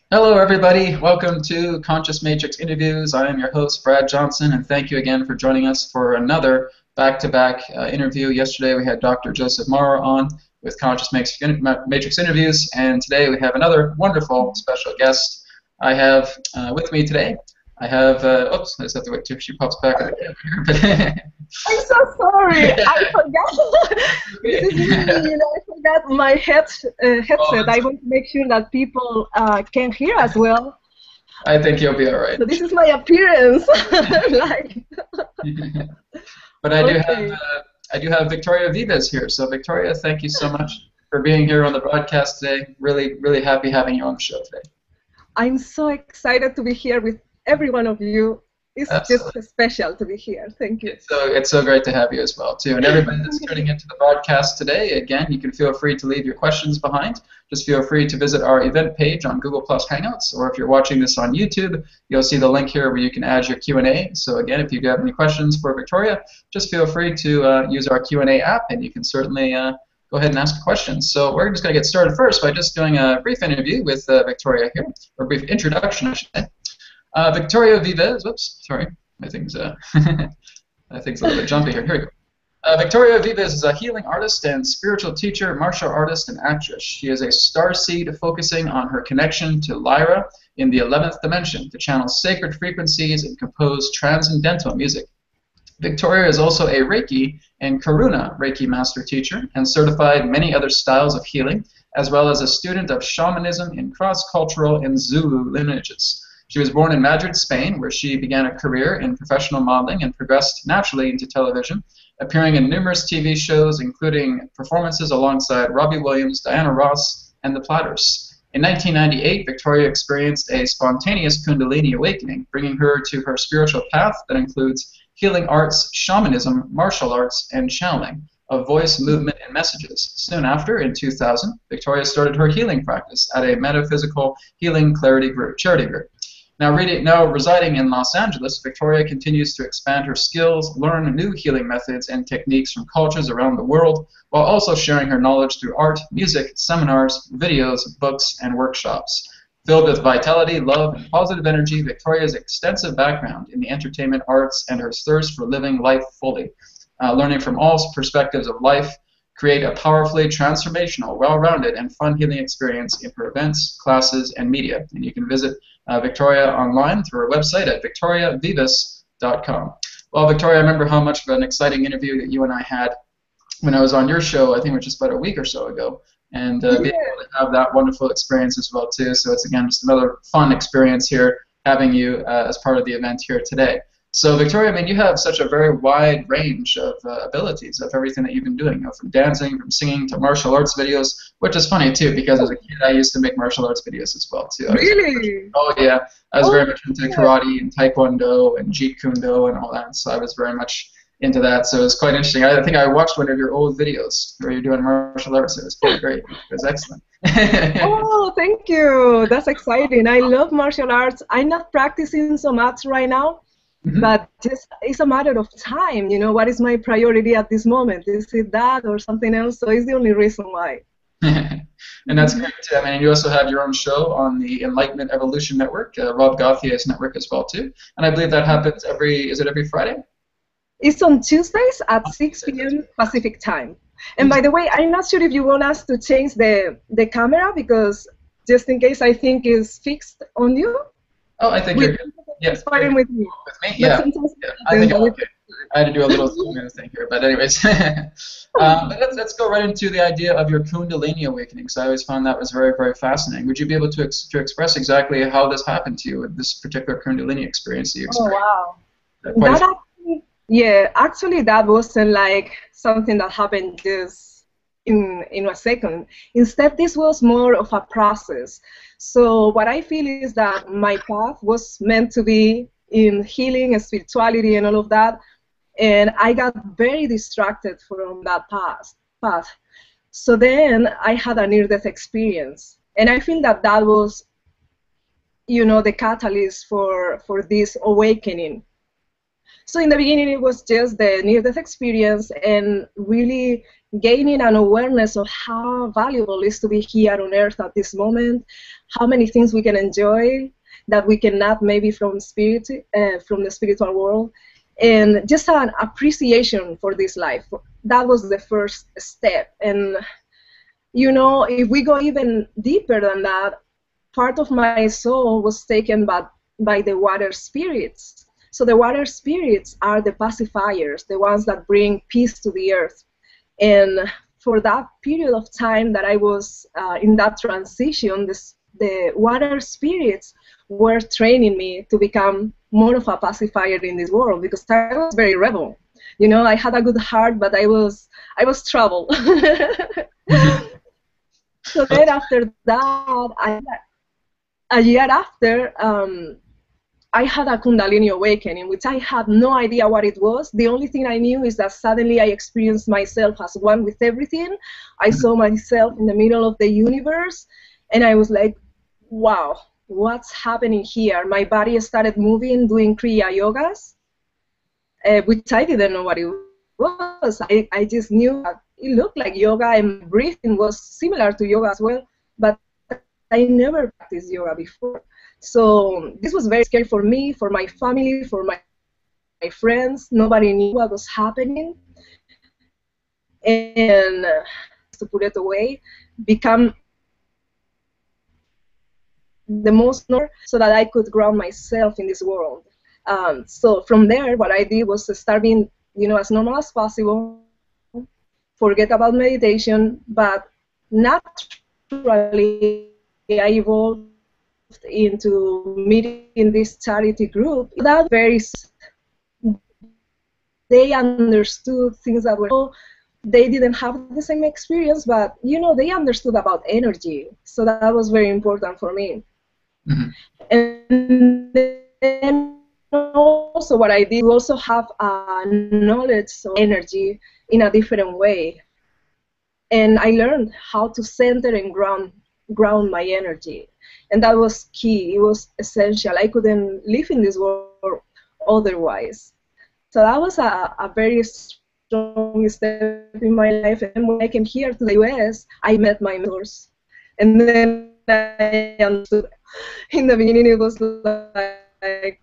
Hello, everybody. Welcome to Conscious Matrix Interviews. I am your host, Brad Johnson, and thank you again for joining us for another back-to-back interview. Yesterday, we had Dr. Joseph Morrow on with Conscious Matrix Interviews, and today we have another wonderful special guest. I have with me today, oops, I just have to wait till she pops back on the camera here. I'm so sorry. I forgot. This is me. I forgot my headset. I want to make sure that people can hear as well. I think you'll be all right. So this is my appearance. But I do have Victoria Vives here. So Victoria, thank you so much for being here on the broadcast today. Really, really happy having you on the show today. I'm so excited to be here with every one of you. It's Absolutely. Just special to be here. Thank you. It's so great to have you as well, too. And everybody that's tuning into the broadcast today, again, you can feel free to leave your questions behind. Just feel free to visit our event page on Google Plus Hangouts, or if you're watching this on YouTube, you'll see the link here where you can add your Q&A. So again, if you have any questions for Victoria, just feel free to use our Q&A app, and you can certainly go ahead and ask questions. So we're just going to get started first by just doing a brief interview with Victoria here, or a brief introduction, I should say. Victoria Vives, whoops, sorry, my thing's a little bit jumpy here. Here we go. Victoria Vives is a healing artist and spiritual teacher, martial artist, and actress. She is a starseed focusing on her connection to Lyra in the 11th dimension to channel sacred frequencies and compose transcendental music. Victoria is also a Reiki and Karuna Reiki master teacher and certified many other styles of healing, as well as a student of shamanism in cross-cultural and Zulu lineages. She was born in Madrid, Spain, where she began a career in professional modeling and progressed naturally into television, appearing in numerous TV shows, including performances alongside Robbie Williams, Diana Ross, and the Platters. In 1998, Victoria experienced a spontaneous Kundalini awakening, bringing her to her spiritual path that includes healing arts, shamanism, martial arts, and channeling of voice, movement, and messages. Soon after, in 2000, Victoria started her healing practice at a Metaphysical Healing Charity group. Now residing in Los Angeles, Victoria continues to expand her skills, learn new healing methods and techniques from cultures around the world, while also sharing her knowledge through art, music, seminars, videos, books, and workshops. Filled with vitality, love, and positive energy, Victoria's extensive background in the entertainment arts and her thirst for living life fully, learning from all perspectives of life, create a powerfully transformational, well-rounded, and fun healing experience in her events, classes, and media. And you can visit Victoria online through her website at victoriavives.com. Well, Victoria, I remember how much of an exciting interview that you and I had when I was on your show, I think it was just about a week or so ago, and being able to have that wonderful experience as well, too. So it's, again, just another fun experience here having you as part of the event here today. So, Victoria, I mean, you have such a very wide range of abilities of everything that you've been doing, from dancing, from singing, to martial arts videos, which is funny, too, because as a kid, I used to make martial arts videos as well, too. Really? Oh, yeah. I was very much into karate and taekwondo and jeet kune do and all that, so I was very much into that. So it was quite interesting. I think I watched one of your old videos where you're doing martial arts. It was quite great. It was excellent. Oh, thank you. That's exciting. I love martial arts. I'm not practicing so much right now. But just it's a matter of time, what is my priority at this moment? Is it that or something else? So it's the only reason why. And that's great too. I mean, you also have your own show on the Enlightenment Evolution Network, Rob Gauthier's network as well too. And I believe that happens every Friday? It's on Tuesdays at 6 p.m. Pacific time. And by the way, I'm not sure if you want us to change the camera, because just in case I think it's fixed on you. Oh, I think you're good. Yes, fine with me. With me? Yeah. I think I'm okay. I had to do a little thing here, but anyways. But let's go right into the idea of your Kundalini awakening, because I always found that was very, very fascinating. Would you be able to express exactly how this happened to you with this particular Kundalini experience that you experienced? Oh, wow. Actually, that wasn't like something that happened just in a second. Instead, this was more of a process. So what I feel is that my path was meant to be in healing and spirituality and all of that, and I got very distracted from that path. So then I had a near-death experience, and I feel that that was, the catalyst for this awakening. So in the beginning, it was just the near-death experience and really gaining an awareness of how valuable it is to be here on Earth at this moment, how many things we can enjoy that we cannot maybe from spirit, from the spiritual world, and just an appreciation for this life. That was the first step. And you know, if we go even deeper than that, part of my soul was taken by the water spirits. So the water spirits are the pacifiers, the ones that bring peace to the earth. And for that period of time that I was in that transition, the water spirits were training me to become more of a pacifier in this world, because I was very rebel. You know, I had a good heart, but I was trouble. So then after that, a year after, I had a Kundalini awakening, which I had no idea what it was. The only thing I knew is that suddenly I experienced myself as one with everything. I saw myself in the middle of the universe, and I was like, wow, what's happening here? My body started moving, doing Kriya yogas, which I didn't know what it was. I just knew that it looked like yoga, and breathing was similar to yoga as well, but I never practiced yoga before. So this was very scary for me, for my family, for my friends. Nobody knew what was happening. And to put it away, become the most normal so that I could ground myself in this world. So from there, what I did was to start being, you know, as normal as possible, forget about meditation, but naturally I evolved into meeting this charity group. That they understood things that were, they didn't have the same experience, but you know, they understood about energy. So that was very important for me. Mm-hmm. And then also what I did, also have a knowledge of energy in a different way. And I learned how to center and ground my energy. And that was key. It was essential. I couldn't live in this world otherwise. So that was a very strong step in my life. And when I came here to the US, I met my mentors. And then I understood. In the beginning, it was like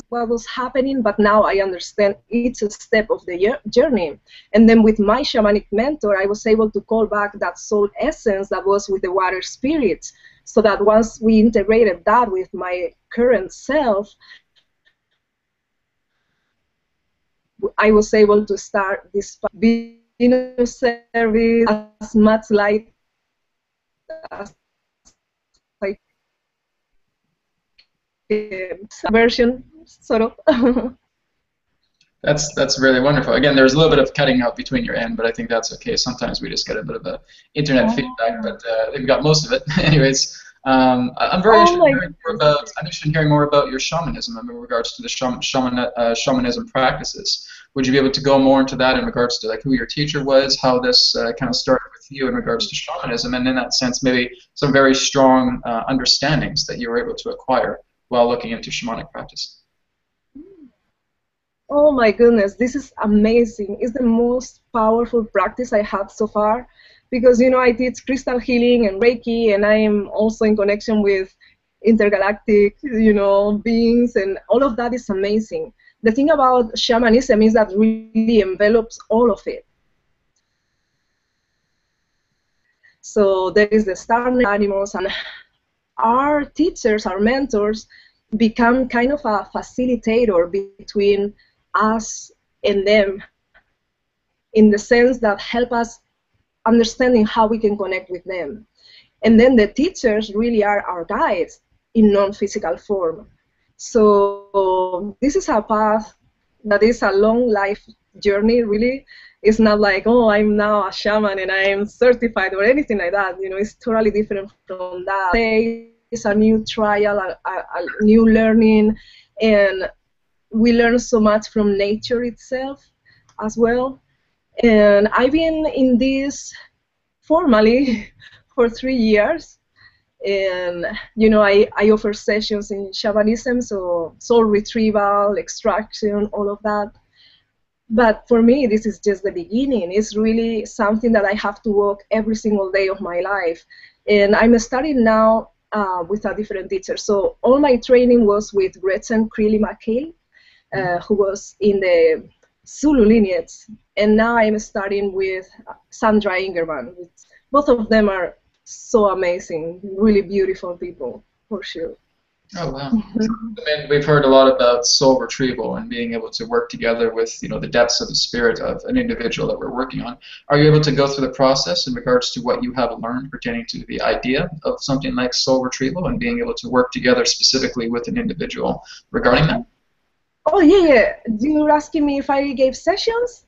what was happening, but now I understand each step of the journey. And then with my shamanic mentor, I was able to call back that soul essence that was with the water spirits, so that once we integrated that with my current self, I was able to start this Venus service as much light as I version, sort of. That's really wonderful. Again, there's a little bit of cutting out between your end, but I think that's okay. Sometimes we just get a bit of a internet feedback, but we got most of it. Anyways, I'm very interested in hearing more about your shamanism in regards to the shamanism practices. Would you be able to go more into that in regards to like who your teacher was, how this kind of started with you in regards to shamanism, and in that sense, maybe some very strong understandings that you were able to acquire while looking into shamanic practice? Oh my goodness, this is amazing. It's the most powerful practice I had so far, because you know I teach crystal healing and Reiki, and I am also in connection with intergalactic, you know, beings, and all of that is amazing. The thing about shamanism is that really envelops all of it. So there is the star animals, and our teachers, our mentors, become kind of a facilitator between us and them, in the sense that help us understanding how we can connect with them. And then the teachers really are our guides in non-physical form. So this is a path that is a long life journey, really. It's not like, oh, I'm now a shaman and I'm certified or anything like that. You know, it's totally different from that. It's a new trial, a new learning, and we learn so much from nature itself as well. And I've been in this formally for 3 years, and you know I offer sessions in shamanism, so soul retrieval, extraction, all of that. But for me, this is just the beginning. It's really something that I have to work every single day of my life. And I'm studying now with a different teacher. So all my training was with Gretchen Creeley-McKay, who was in the Zulu lineage. And now I'm studying with Sandra Ingerman. Both of them are so amazing, really beautiful people, for sure. Oh, wow. I mean, we've heard a lot about soul retrieval and being able to work together with, the depths of the spirit of an individual that we're working on. Are you able to go through the process in regards to what you have learned pertaining to the idea of something like soul retrieval and being able to work together specifically with an individual regarding that? Oh, yeah. You're asking me if I gave sessions?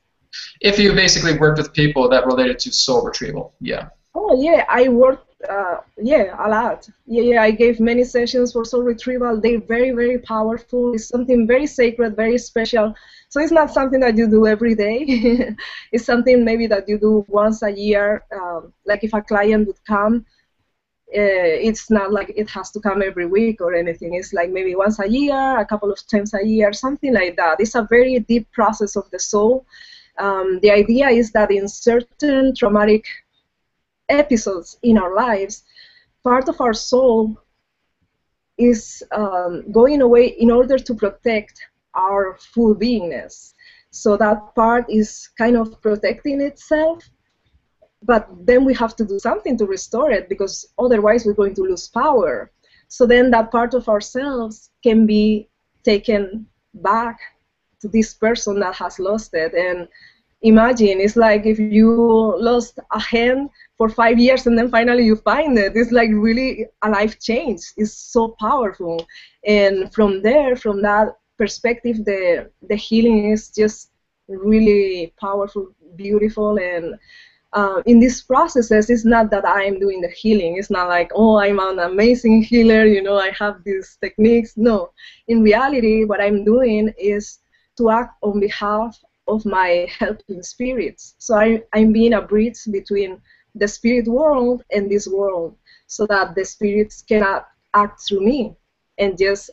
If you basically worked with people that related to soul retrieval, yeah. Oh, yeah, I worked, a lot. Yeah, I gave many sessions for soul retrieval. They're very, very powerful. It's something very sacred, very special. So it's not something that you do every day. It's something maybe that you do once a year. Like if a client would come, it's not like it has to come every week or anything. It's like maybe once a year, a couple of times a year, something like that. It's a very deep process of the soul. The idea is that in certain traumatic episodes in our lives, part of our soul is going away in order to protect our full beingness. So that part is kind of protecting itself, but then we have to do something to restore it, because otherwise we're going to lose power. So then that part of ourselves can be taken back to this person that has lost it. And imagine, it's like if you lost a hand for 5 years and then finally you find it. It's like really a life change. It's so powerful. And from there, from that perspective, the healing is just really powerful, beautiful. And in these processes, it's not that I'm doing the healing. It's not like, oh, I'm an amazing healer, I have these techniques. No. In reality, what I'm doing is to act on behalf of my helping spirits. So I'm being a bridge between the spirit world and this world, so that the spirits cannot act through me and just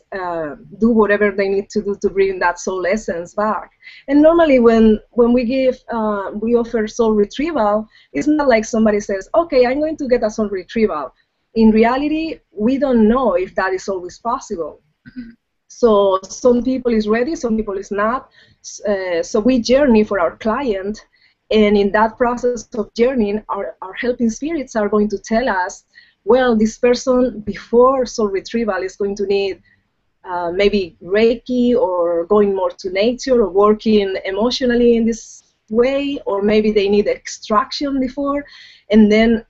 do whatever they need to do to bring that soul essence back. And normally when we offer soul retrieval, it's not like somebody says, okay, I'm going to get a soul retrieval. In reality, we don't know if that is always possible. Mm-hmm. So some people is ready, some people is not. So we journey for our client, and in that process of journeying, our helping spirits are going to tell us, well, this person before soul retrieval is going to need maybe Reiki, or going more to nature, or working emotionally in this way, or maybe they need extraction before, and then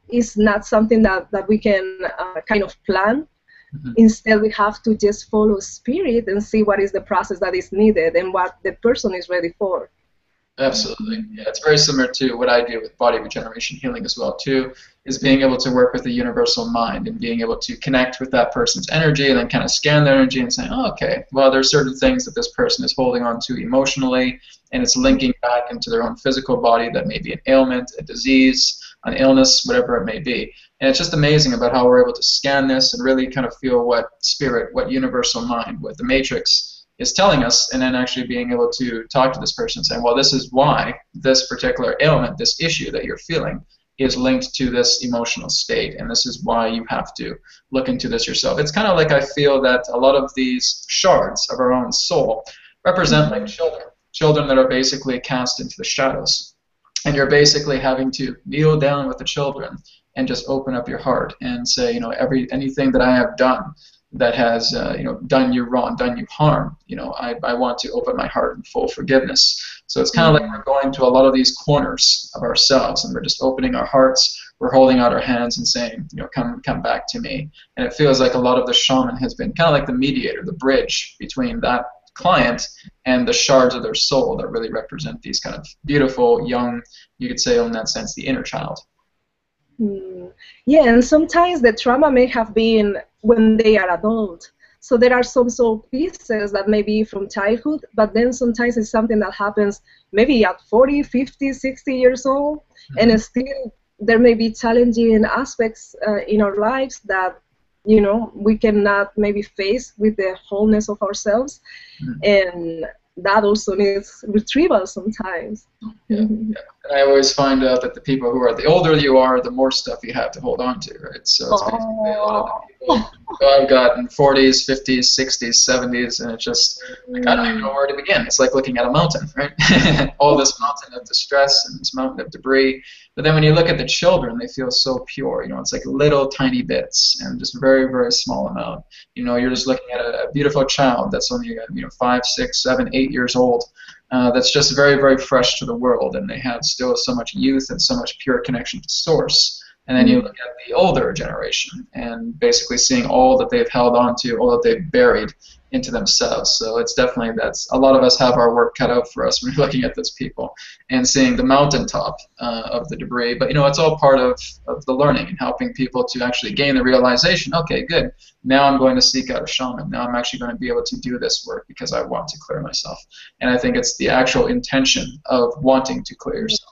it's not something that we can kind of plan. Mm-hmm. Instead, we have to just follow spirit and see what is the process that is needed and what the person is ready for. Absolutely. Yeah, it's very similar to what I do with body regeneration healing as well, too, is being able to work with the universal mind and being able to connect with that person's energy and then kind of scan their energy and say, oh, okay, well, there's certain things that this person is holding on to emotionally, and it's linking back into their own physical body that may be an ailment, a disease, an illness, whatever it may be. And it's just amazing about how we're able to scan this and really kind of feel what spirit, what universal mind, what the matrix is telling us, and then actually being able to talk to this person and saying, well, this is why this particular ailment, this issue that you're feeling is linked to this emotional state, and this is why you have to look into this yourself. It's kind of like I feel that a lot of these shards of our own soul represent like children that are basically cast into the shadows. And you're basically having to kneel down with the children and just open up your heart and say, anything that I have done that has done you wrong, done you harm, I want to open my heart in full forgiveness. So it's kind of like we're going to a lot of these corners of ourselves, and we're just opening our hearts, we're holding out our hands and saying, come back to me. And it feels like a lot of the shaman has been kind of like the mediator, the bridge between that client and the shards of their soul that really represent these kind of beautiful, young, you could say in that sense, the inner child. Yeah, and sometimes the trauma may have been when they are adult. So there are some soul pieces that may be from childhood, but then sometimes it's something that happens maybe at 40, 50, 60 years old, and still there may be challenging aspects in our lives that we cannot maybe face with the wholeness of ourselves. And that also needs retrieval sometimes. Yeah, yeah. And I always find out that the people who are, the older you are, the more stuff you have to hold on to, right? So it's basically a lot of the people who I've got in 40s, 50s, 60s, 70s, and it's just, like, I don't even know where to begin. It's like looking at a mountain, right? All this mountain of distress and this mountain of debris. But then when you look at the children, they feel so pure. You know, it's like little tiny bits and just very, very small amount. You know, you're just looking at a beautiful child that's only, 5, 6, 7, 8 years old. That's just very, very fresh to the world, and they have still so much youth and so much pure connection to source. And then you look at the older generation and basically seeing all that they've held on to, all that they've buried into themselves. So it's definitely, that's, a lot of us have our work cut out for us when we're looking at those people and seeing the mountaintop of the debris. But, it's all part of the learning and helping people to actually gain the realization, okay, good, now I'm going to seek out a shaman. Now I'm actually going to be able to do this work because I want to clear myself. And I think it's the actual intention of wanting to clear yourself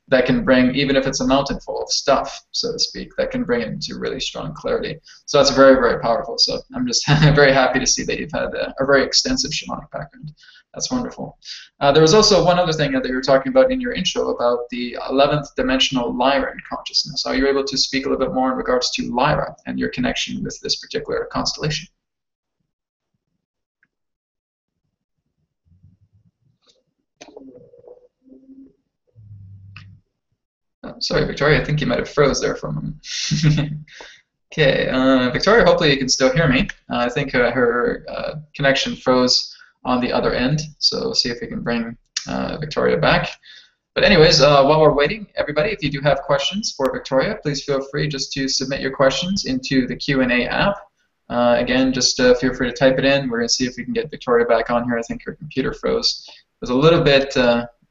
that can bring, even if it's a mountain full of stuff, so to speak, that can bring it into really strong clarity. So that's very, very powerful. So I'm just very happy to see that you've had a very extensive shamanic background. That's wonderful. There was also one other thing that you were talking about in your intro about the 11th dimensional Lyra in consciousness. Are you able to speak a little bit more in regards to Lyra and your connection with this particular constellation? Oh, sorry, Victoria, I think you might have froze there for a moment. Okay, Victoria, hopefully you can still hear me. I think her connection froze on the other end, so see if we can bring Victoria back. But anyways, while we're waiting, everybody, if you do have questions for Victoria, please feel free just to submit your questions into the Q&A app. Again, just feel free to type it in. We're going to see if we can get Victoria back on here. I think her computer froze. It was a little bit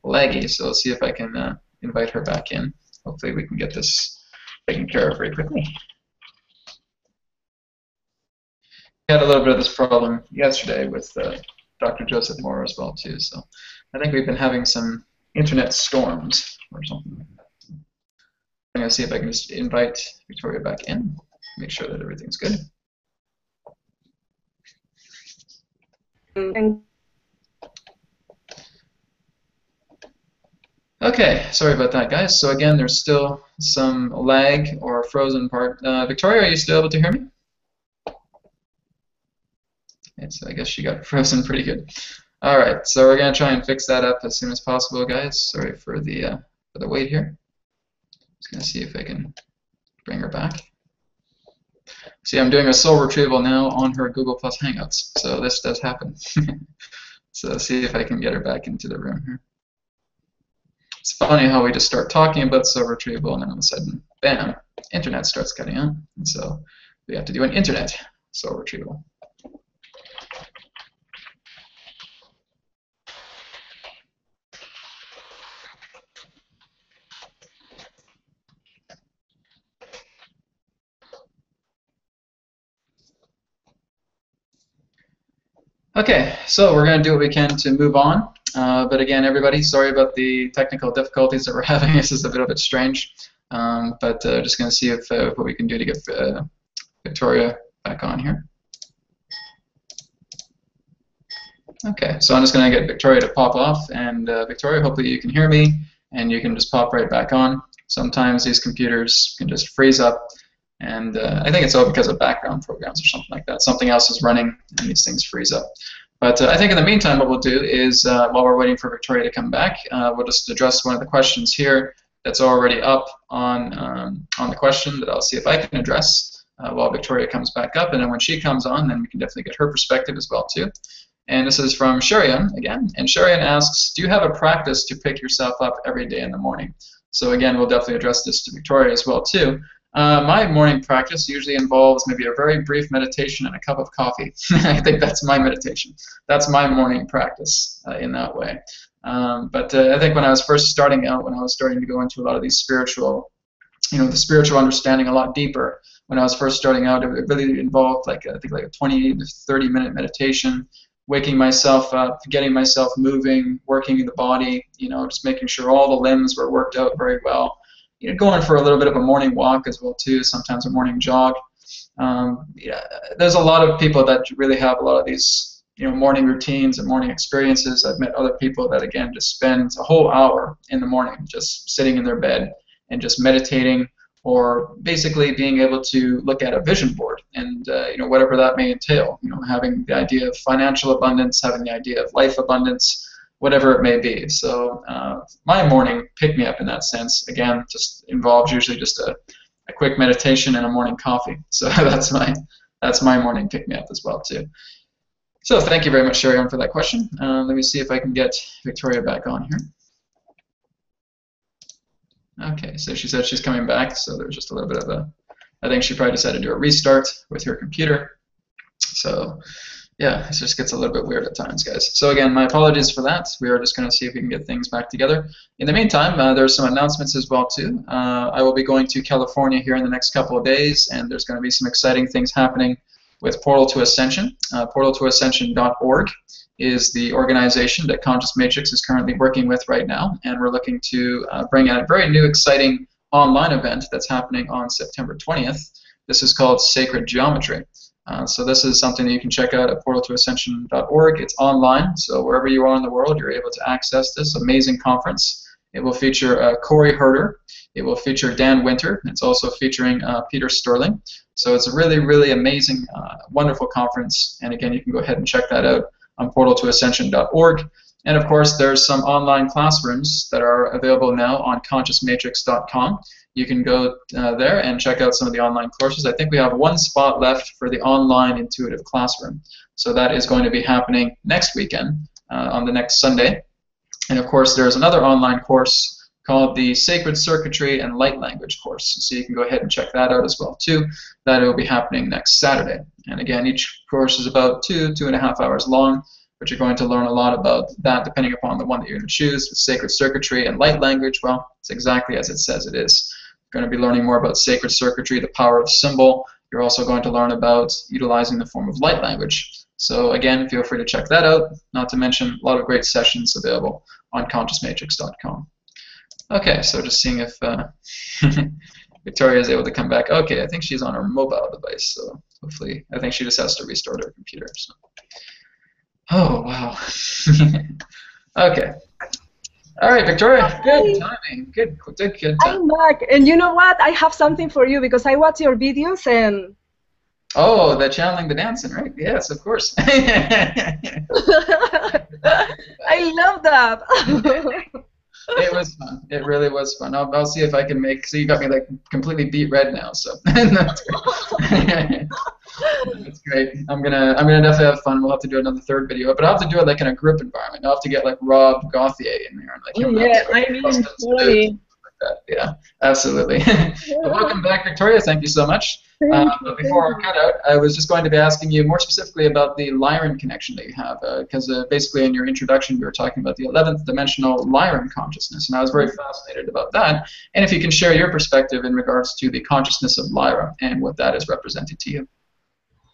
laggy, so let's see if I can invite her back in. Hopefully we can get this taken care of very quickly. We had a little bit of this problem yesterday with Dr. Joseph Moore as well too, so I think we've been having some internet storms or something like that. I'm going to see if I can just invite Victoria back in, make sure that everything's good. Okay, sorry about that, guys. So again, there's still some lag or frozen part. Victoria, are you still able to hear me? Okay, so I guess she got frozen pretty good. All right, so we're gonna try and fix that up as soon as possible, guys. Sorry for the wait here. Just gonna see if I can bring her back. See, I'm doing a soul retrieval now on her Google Plus Hangouts, so this does happen. So see if I can get her back into the room here. It's funny how we just start talking about soul retrieval, and then all of a sudden, bam, internet starts cutting out. And so we have to do an internet soul retrieval. Okay, so we're going to do what we can to move on. But again, everybody, sorry about the technical difficulties that we're having. This is a bit strange. But just going to see if what we can do to get Victoria back on here. Okay, so I'm just going to get Victoria to pop off. And Victoria, hopefully you can hear me, and you can just pop right back on. Sometimes these computers can just freeze up. And I think it's all because of background programs or something like that. Something else is running, and these things freeze up. But I think in the meantime, what we'll do is, while we're waiting for Victoria to come back, we'll just address one of the questions here that's already up on the question that I'll see if I can address while Victoria comes back up. And then when she comes on, then we can definitely get her perspective as well, too. And this is from Sharian again. And Sharian asks, do you have a practice to pick yourself up every day in the morning? So again, we'll definitely address this to Victoria as well, too. My morning practice usually involves maybe a very brief meditation and a cup of coffee. I think that's my meditation. That's my morning practice in that way. But I think when I was first starting out, when I was starting to go into a lot of these spiritual, the spiritual understanding a lot deeper, when I was first starting out, it really involved I think like a 20 to 30-minute meditation, waking myself up, getting myself moving, working in the body, just making sure all the limbs were worked out very well. Going for a little bit of a morning walk as well too, sometimes a morning jog. There's a lot of people that really have a lot of these morning routines and morning experiences. I've met other people that, again, just spend a whole hour in the morning just sitting in their bed and just meditating, or basically being able to look at a vision board and whatever that may entail, having the idea of financial abundance, having the idea of life abundance, whatever it may be. So my morning pick-me-up in that sense, again, just involves usually just a quick meditation and a morning coffee. So that's my morning pick-me-up as well too. So thank you very much, Sherry, for that question. Let me see if I can get Victoria back on here. Okay, so she said she's coming back, so there's just a little bit of I think she probably decided to do a restart with her computer. So yeah, it just gets a little bit weird at times, guys. So again, my apologies for that. We are just going to see if we can get things back together. In the meantime, there's some announcements as well too. I will be going to California here in the next couple of days, and there's going to be some exciting things happening with Portal to Ascension. Portaltoascension.org is the organization that Conscious Matrix is currently working with right now, and we're looking to bring out a very new, exciting online event that's happening on September 20th. This is called Sacred Geometry. So this is something that you can check out at portaltoascension.org. It's online, so wherever you are in the world, you're able to access this amazing conference. It will feature Corey Herder. It will feature Dan Winter. It's also featuring Peter Sterling. So it's a really, really amazing, wonderful conference. And again, you can go ahead and check that out on portaltoascension.org. And of course, there's some online classrooms that are available now on consciousmatrix.com. You can go there and check out some of the online courses. I think we have one spot left for the online intuitive classroom. So that is going to be happening next weekend, on the next Sunday. And of course, there's another online course called the Sacred Circuitry and Light Language course. So you can go ahead and check that out as well too. That will be happening next Saturday. And again, each course is about 2.5 hours long, but you're going to learn a lot about that depending upon the one that you're going to choose. The Sacred Circuitry and Light Language, well, it's exactly as it says it is. You're going to be learning more about sacred circuitry, the power of symbol. You're also going to learn about utilizing the form of light language. So again, feel free to check that out, not to mention a lot of great sessions available on consciousmatrix.com. Okay, so just seeing if Victoria is able to come back. Okay, I think she's on her mobile device, so hopefully, I think she just has to restart her computer. So. Oh, wow. Okay. All right, Victoria, good timing. Good timing. I'm back, and you know what? I have something for you because I watch your videos and... Oh, the channeling, the dancing, right? Yes, of course. I love that. It was fun. It really was fun. I'll see if I can make. So you got me like completely beat red now. So that's great. That's great. I'm gonna definitely have fun. We'll have to do another third video, but I'll have to do it like in a group environment. I'll have to get like Rob Gauthier in there and like him. Yeah, I mean, totally. Yeah, absolutely. Well, welcome back, Victoria. Thank you so much. But before our cutout, I was just going to be asking you more specifically about the Lyran connection that you have, because basically in your introduction you were talking about the 11th dimensional Lyran consciousness, and I was very fascinated about that. And if you can share your perspective in regards to the consciousness of Lyra and what that is represented to you.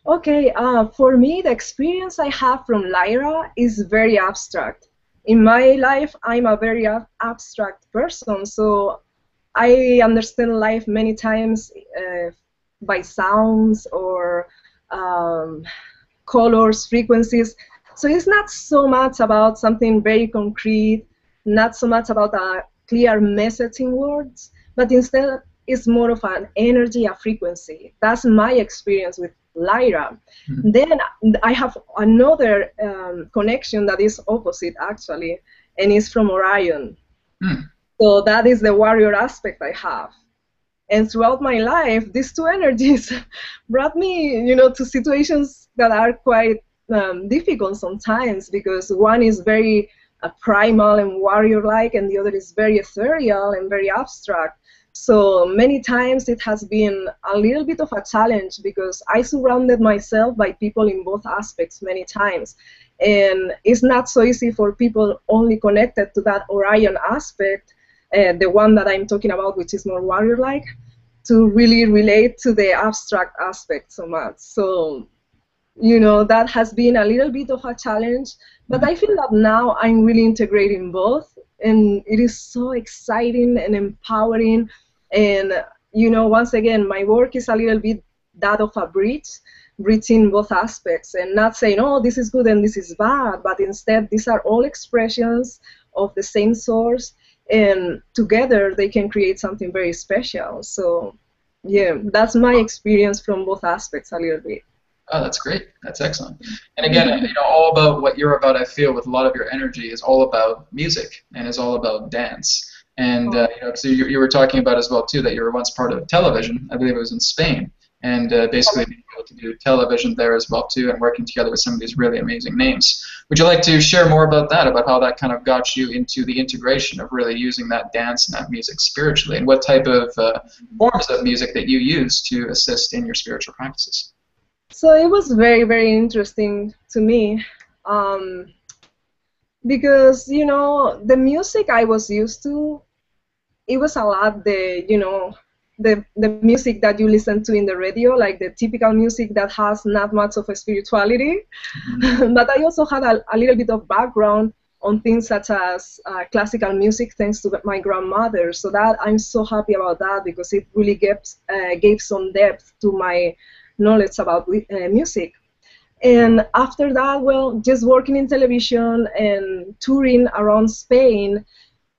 Okay, for me, the experience I have from Lyra is very abstract. In my life, I'm a very abstract person, so I understand life many times by sounds or colors, frequencies. So it's not so much about something very concrete, not so much about a clear message in words, but instead it's more of an energy, a frequency. That's my experience with Lyra. Mm-hmm. Then I have another connection that is opposite, actually, and it's from Orion. Mm. So that is the warrior aspect I have. And throughout my life, these two energies brought me, to situations that are quite difficult sometimes, because one is very primal and warrior-like, and the other is very ethereal and very abstract. So many times it has been a little bit of a challenge because I surrounded myself by people in both aspects many times. And it's not so easy for people only connected to that Orion aspect, the one that I'm talking about, which is more warrior-like, to really relate to the abstract aspect so much. So, that has been a little bit of a challenge, but I feel that now I'm really integrating both, and it is so exciting and empowering. And, once again, my work is a little bit that of a bridge reaching both aspects and not saying, oh, this is good and this is bad, but instead these are all expressions of the same source, and together they can create something very special. So yeah, that's my experience from both aspects a little bit. Oh, that's great. That's excellent. And again, all about what you're about, I feel, with a lot of your energy is all about music and is all about dance. And so you were talking about as well too that you were once part of television. I believe it was in Spain, and basically being able to do television there as well too, and working together with some of these really amazing names. Would you like to share more about that, about how that kind of got you into the integration of really using that dance and that music spiritually, and what type of forms of music that you use to assist in your spiritual practices? So it was very, very interesting to me. Because, the music I was used to, it was a lot the music that you listen to in the radio, like the typical music that has not much of a spirituality. Mm-hmm. But I also had a little bit of background on things such as classical music, thanks to my grandmother. So that I'm so happy about that, because it really gave some depth to my knowledge about music. And after that, well, just working in television and touring around Spain,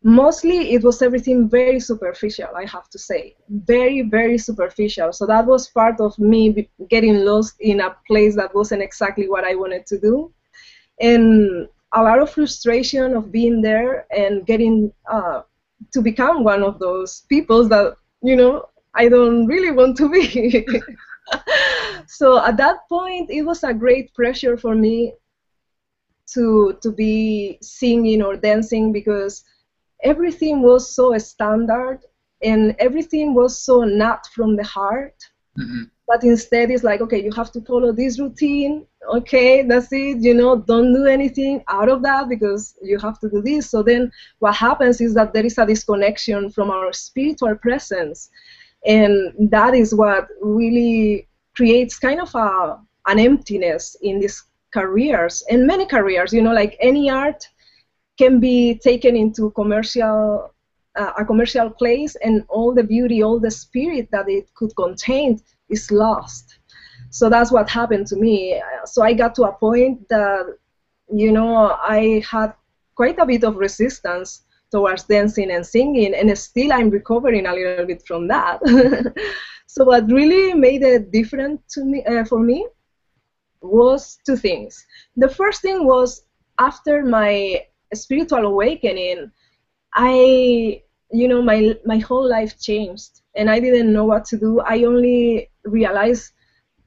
mostly it was everything very superficial, I have to say. Very, very superficial. So that was part of me getting lost in a place that wasn't exactly what I wanted to do. And a lot of frustration of being there and getting to become one of those people that, I don't really want to be. So at that point, it was a great pressure for me to be singing or dancing, because everything was so standard and everything was so not from the heart. Mm-hmm. But instead, it's like, okay, you have to follow this routine. Okay, that's it. Don't do anything out of that because you have to do this. So then what happens is that there is a disconnection from our spiritual presence. And that is what really creates kind of an emptiness in these careers, and many careers, like any art can be taken into a commercial place, and all the beauty, all the spirit that it could contain is lost. So that's what happened to me. So I got to a point that, I had quite a bit of resistance towards dancing and singing, and still I'm recovering a little bit from that. So what really made it different to me, for me, was two things. The first thing was, after my spiritual awakening, my whole life changed, and I didn't know what to do. I only realized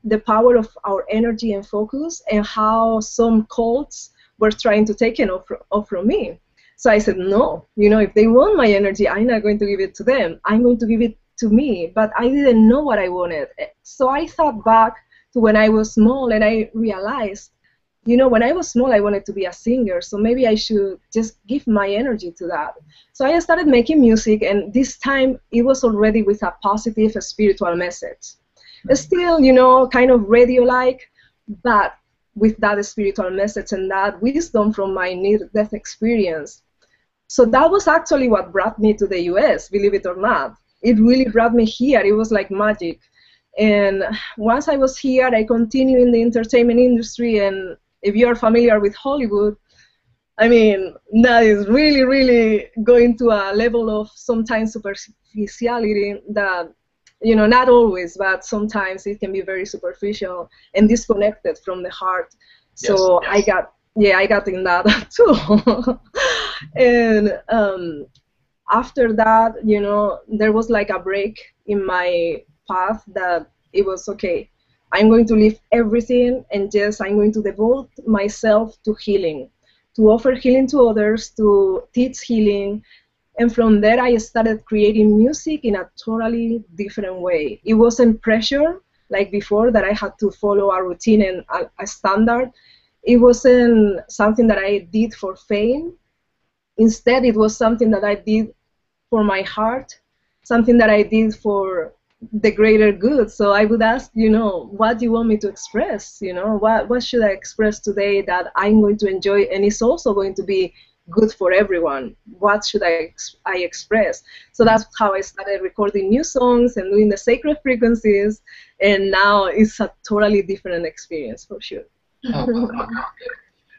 the power of our energy and focus, and how some cults were trying to take it off from me. So I said, no, if they want my energy, I'm not going to give it to them. I'm going to give it to me. But I didn't know what I wanted. So I thought back to when I was small, and I realized, when I was small, I wanted to be a singer. So maybe I should just give my energy to that. So I started making music, and this time it was already with a positive spiritual message. Still, kind of radio-like, but with that spiritual message and that wisdom from my near-death experience. So that was actually what brought me to the US, believe it or not. It really brought me here. It was like magic. And once I was here, I continued in the entertainment industry. And if you are familiar with Hollywood, I mean, that is really, really going to a level of sometimes superficiality that, not always, but sometimes it can be very superficial and disconnected from the heart. So yes. I got in that too. And after that, there was like a break in my path that it was, okay, I'm going to leave everything and I'm going to devote myself to healing, to offer healing to others, to teach healing. And from there, I started creating music in a totally different way. It wasn't pressure like before, that I had to follow a routine and a standard. It wasn't something that I did for fame. Instead, it was something that I did for my heart, something that I did for the greater good. So I would ask, what do you want me to express? What should I express today that I'm going to enjoy, and it's also going to be good for everyone. What should I express? So that's how I started recording new songs and doing the sacred frequencies, and now it's a totally different experience for sure. Oh, wow.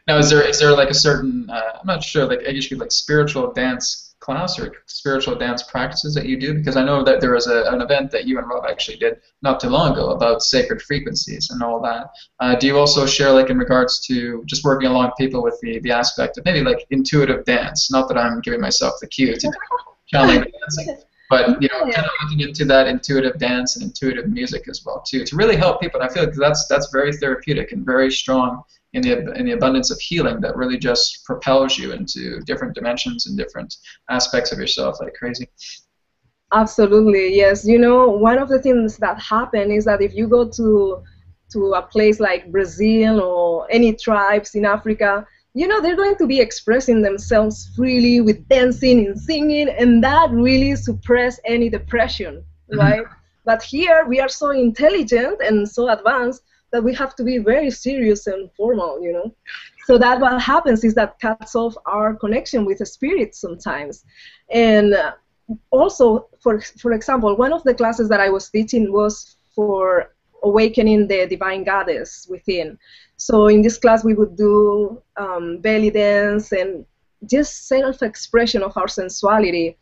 Now, is there like a certain I'm not sure, like I guess you like spiritual dance class or spiritual dance practices that you do? Because I know that there was an event that you and Rob actually did not too long ago about sacred frequencies and all that. Do you also share, like, in regards to just working along people with the aspect of maybe like intuitive dance? Not that I'm giving myself the cue to channeling dancing, but you know, kind of looking into that intuitive dance and intuitive music as well too, to really help people. And I feel like that's very therapeutic and very strong in the abundance of healing that really just propels you into different dimensions and different aspects of yourself like crazy. Absolutely, yes. You know, one of the things that happen is that if you go to a place like Brazil or any tribes in Africa, you know, they're going to be expressing themselves freely with dancing and singing, and that really suppress any depression, right? But here we are so intelligent and so advanced that we have to be very serious and formal, you know. So that what happens is that cuts off our connection with the spirit sometimes. And also, for example, one of the classes that I was teaching was for awakening the divine goddess within. So in this class we would do belly dance and just self-expression of our sensuality.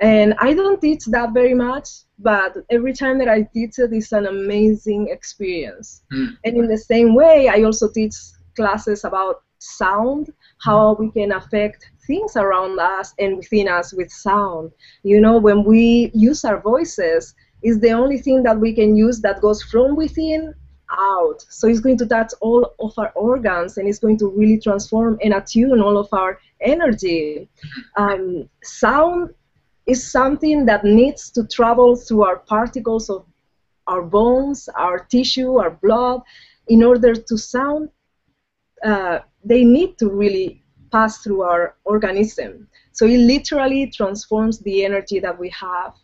And I don't teach that very much, but every time that I teach it, it's an amazing experience. And in the same way, I also teach classes about sound, how we can affect things around us and within us with sound. You know, when we use our voices, it's the only thing that we can use that goes from within out. So it's going to touch all of our organs, and it's going to really transform and attune all of our energy. Sound is something that needs to travel through our particles of our bones, our tissue, our blood. In order to sound, they need to really pass through our organism. So it literally transforms the energy that we have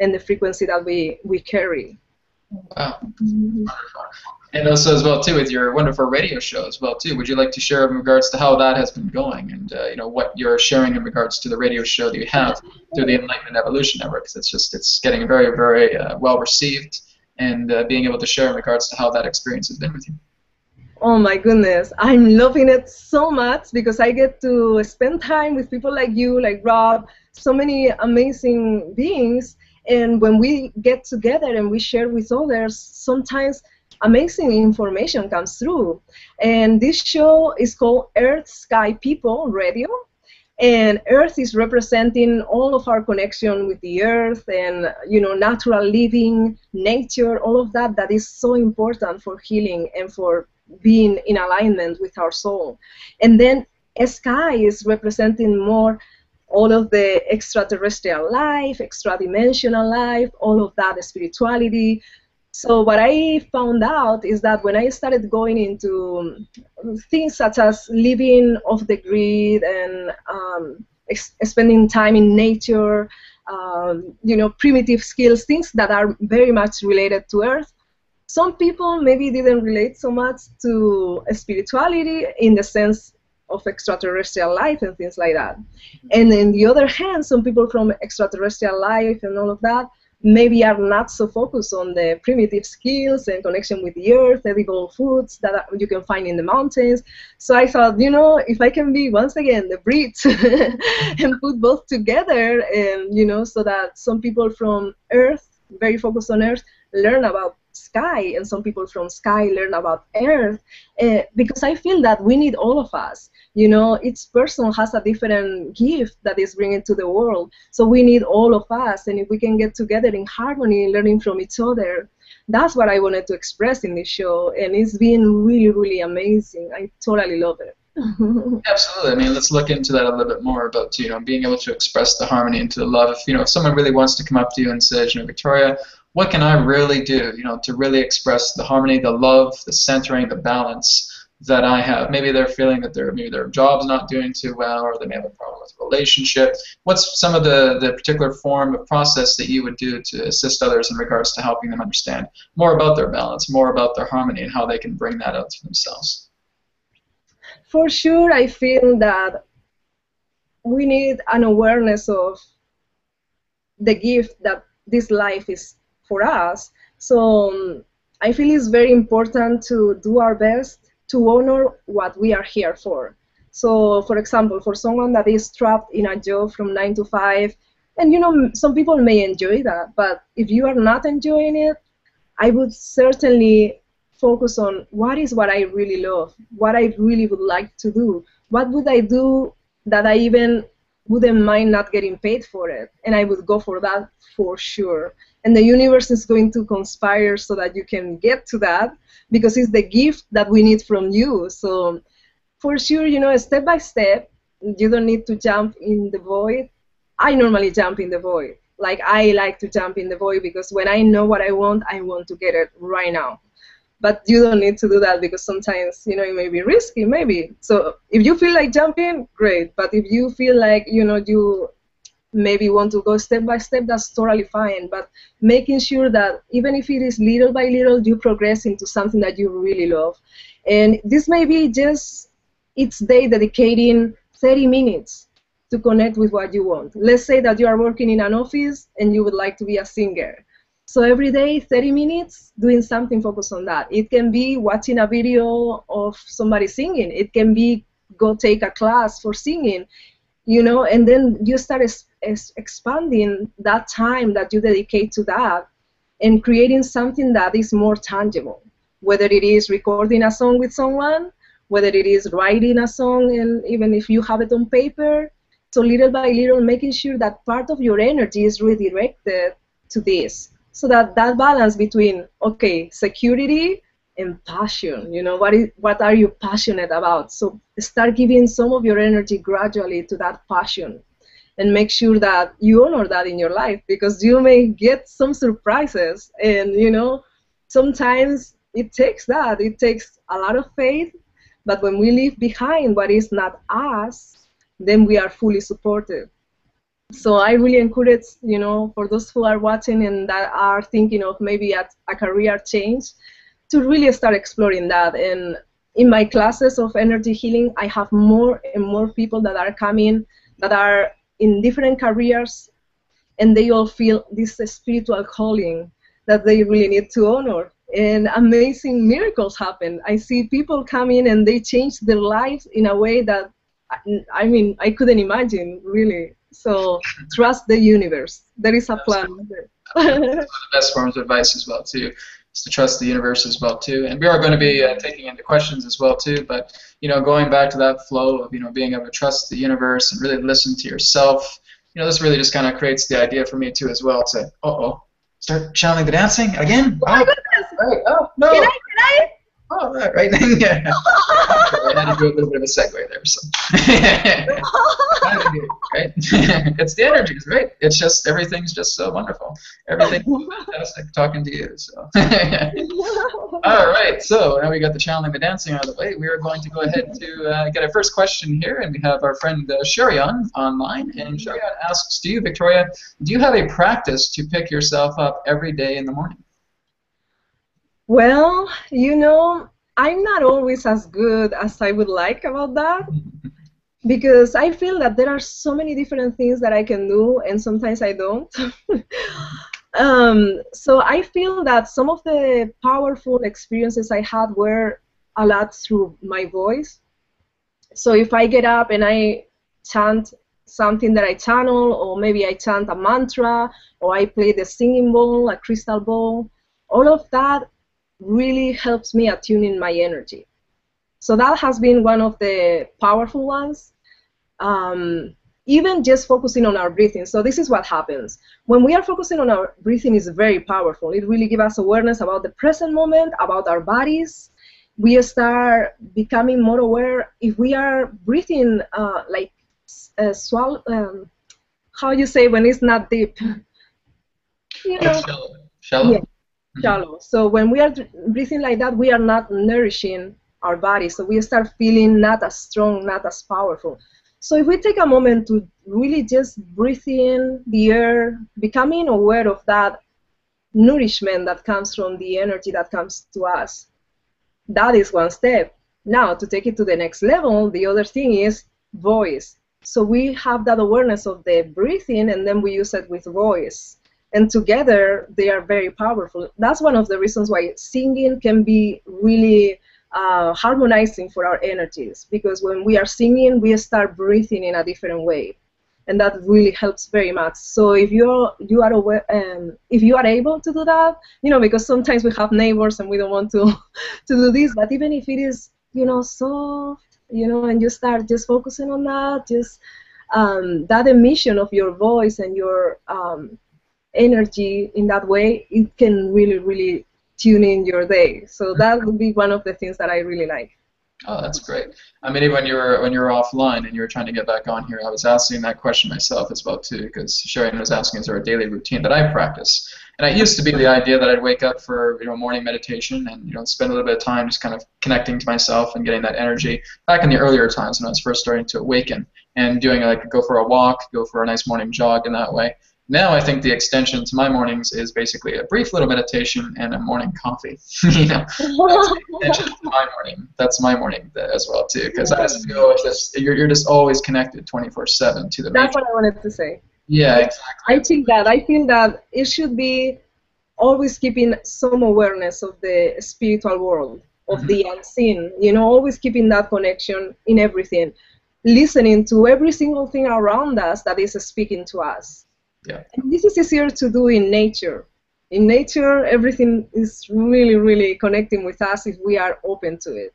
and the frequency that we carry. Wow. And also as well too with your wonderful radio show as well too. Would you like to share in regards to how that has been going, and you know, what you're sharing in regards to the radio show that you have through the Enlightenment Evolution Network? Because it's getting very, very well received, and being able to share in regards to how that experience has been with you. Oh my goodness, I'm loving it so much because I get to spend time with people like you, like Rob, so many amazing beings. And when we get together and we share with others, sometimes amazing information comes through. And this show is called Earth, Sky, People Radio. And Earth is representing all of our connection with the Earth and, you know, natural living, nature, all of that that is so important for healing and for being in alignment with our soul. And then Sky is representing more all of the extraterrestrial life, extra-dimensional life, all of that spirituality. So what I found out is that when I started going into things such as living off the grid and spending time in nature, you know, primitive skills, things that are very much related to Earth, some people maybe didn't relate so much to spirituality in the sense of extraterrestrial life and things like that. And on the other hand, some people from extraterrestrial life and all of that maybe are not so focused on the primitive skills and connection with the earth, edible foods that you can find in the mountains. So I thought, you know, if I can be, once again, the bridge and put both together, and, you know, so that some people from earth, very focused on earth, learn about sky, and some people from sky learn about earth, because I feel that we need all of us. You know, each person has a different gift that is bringing to the world, so we need all of us, and if we can get together in harmony, learning from each other, that's what I wanted to express in this show, and it's been really, really amazing. I totally love it. Absolutely. I mean, let's look into that a little bit more about, you know, being able to express the harmony into the love. If, you know, if someone really wants to come up to you and says, you know, Victoria, what can I really do, you know, to really express the harmony, the love, the centering, the balance that I have? Maybe they're feeling that maybe their job's not doing too well, or they may have a problem with a relationship. What's some of the particular form of process that you would do to assist others in regards to helping them understand more about their balance, more about their harmony, and how they can bring that out to themselves? For sure, I feel that we need an awareness of the gift that this life is for us. So I feel it's very important to do our best to honor what we are here for. So, for example, for someone that is trapped in a job from 9 to 5, and you know, some people may enjoy that, but if you are not enjoying it, I would certainly focus on what is what I really love, what I really would like to do. What would I do that I even wouldn't mind not getting paid for it? And I would go for that for sure. And the universe is going to conspire so that you can get to that, because it's the gift that we need from you. So for sure, you know, step by step, you don't need to jump in the void. I normally jump in the void. Like, I like to jump in the void because when I know what I want to get it right now. But you don't need to do that because sometimes, you know, it may be risky, maybe. So if you feel like jumping, great. But if you feel like, you know, you maybe want to go step by step, that's totally fine. But making sure that even if it is little by little, you progress into something that you really love. And this may be just each day dedicating 30 minutes to connect with what you want. Let's say that you are working in an office and you would like to be a singer. So every day, 30 minutes, doing something focused on that. It can be watching a video of somebody singing. It can be go take a class for singing, you know, and then you start expanding that time that you dedicate to that and creating something that is more tangible, whether it is recording a song with someone, whether it is writing a song, and even if you have it on paper. So little by little, making sure that part of your energy is redirected to this. So that balance between, okay, security and passion, you know, what are you passionate about? So start giving some of your energy gradually to that passion and make sure that you honor that in your life, because you may get some surprises. And, you know, sometimes it takes that. It takes a lot of faith, but when we leave behind what is not us, then we are fully supported. So I really encourage, you know, for those who are watching and that are thinking of maybe a career change, to really start exploring that. And in my classes of energy healing, I have more and more people that are coming that are in different careers, and they all feel this spiritual calling that they really need to honor. And amazing miracles happen. I see people come in and they change their lives in a way that, I mean, I couldn't imagine, really. So trust the universe. There is a plan. One of the best forms of advice as well, too, is to trust the universe as well, too. And we are going to be taking into questions as well, too. But, you know, going back to that flow of, you know, being able to trust the universe and really listen to yourself, you know, this really just kind of creates the idea for me, too, as well, to, start channeling the dancing again? Oh, my goodness. Right. Oh, no. Can I? Oh, right. Yeah. I had to do a little bit of a segue there. So. Right? It's the energies, right? It's just, everything's just so wonderful. Everything's fantastic talking to you. So. All right. So now we got the channeling, the dancing out of the way. We are going to go ahead to get our first question here, and we have our friend Sherian online. And Sherian asks, do you, Victoria, do you have a practice to pick yourself up every day in the morning? Well, you know, I'm not always as good as I would like about that, because I feel that there are so many different things that I can do, and sometimes I don't. So I feel that some of the powerful experiences I had were a lot through my voice. So if I get up and I chant something that I channel, or maybe I chant a mantra, or I play the singing bowl, a crystal bowl, all of that really helps me attune in my energy. So that has been one of the powerful ones. Even just focusing on our breathing. So this is what happens. When we are focusing on our breathing, is very powerful. It really gives us awareness about the present moment, about our bodies. We start becoming more aware if we are breathing like swallow. How you say when it's not deep? You know? Shallow. Yeah. Shallow. So when we are breathing like that, we are not nourishing our body. So we start feeling not as strong, not as powerful. So if we take a moment to really just breathe in the air, becoming aware of that nourishment that comes from the energy that comes to us, that is one step. Now, to take it to the next level, the other thing is voice. So we have that awareness of the breathing, and then we use it with voice. And together, they are very powerful. That's one of the reasons why singing can be really harmonizing for our energies, because when we are singing, we start breathing in a different way, and that really helps very much. So if you are aware, if you are able to do that, because sometimes we have neighbors and we don't want to to do this, but even if it is soft, and you start just focusing on that, just that emission of your voice and your energy in that way, it can really, really tune in your day. So that would be one of the things that I really like. Oh, that's great. I mean, even when you were offline and you were trying to get back on here, I was asking that question myself as well too, because Sharon was asking, is there a daily routine that I practice? And it used to be the idea that I'd wake up for morning meditation and spend a little bit of time just kind of connecting to myself and getting that energy. Back in the earlier times when I was first starting to awaken and doing go for a walk, go for a nice morning jog in that way. Now I think the extension to my mornings is basically a brief little meditation and a morning coffee. That's the extension to my morning. That's my morning as well too, because I just feel you're just always connected 24/7 to the. That's what I wanted to say. Yeah, exactly. I feel that it should be always keeping some awareness of the spiritual world, of the unseen. Always keeping that connection in everything, listening to every single thing around us that is speaking to us. Yeah. And this is easier to do in nature. In nature, everything is really, really connecting with us if we are open to it.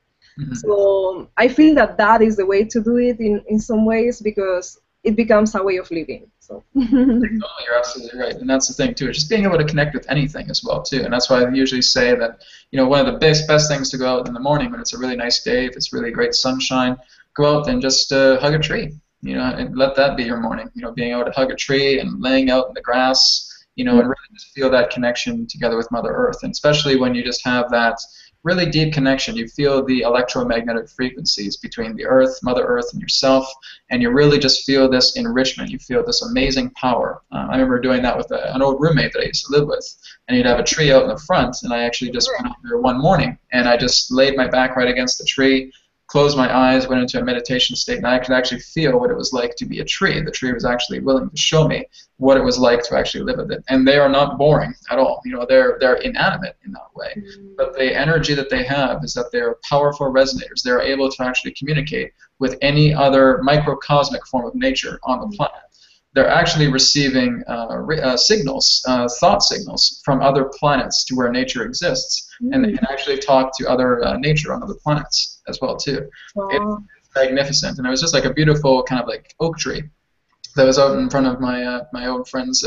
So I feel that is the way to do it in some ways, because it becomes a way of living. So. Oh, you're absolutely right, and that's the thing too. Just being able to connect with anything as well too, and that's why I usually say that one of the best things to go out in the morning when it's a really nice day, if it's really great sunshine, go out and just hug a tree. And let that be your morning. Being able to hug a tree and laying out in the grass, and really just feel that connection together with Mother Earth. And especially when you just have that really deep connection, you feel the electromagnetic frequencies between the Earth, Mother Earth, and yourself, and you really just feel this enrichment. You feel this amazing power. I remember doing that with an old roommate that I used to live with, and he'd have a tree out in the front, and I actually just went out there one morning, and I just laid my back right against the tree, closed my eyes, went into a meditation state, and I could actually feel what it was like to be a tree. The tree was actually willing to show me what it was like to actually live with it. And they are not boring at all. They're inanimate in that way. But the energy that they have is that they're powerful resonators. They're able to actually communicate with any other microcosmic form of nature on the planet. They're actually receiving signals, thought signals from other planets to where nature exists. And they can actually talk to other nature on other planets as well too. Wow. It's magnificent, and it was just like a beautiful kind of like oak tree that was out in front of my old friend's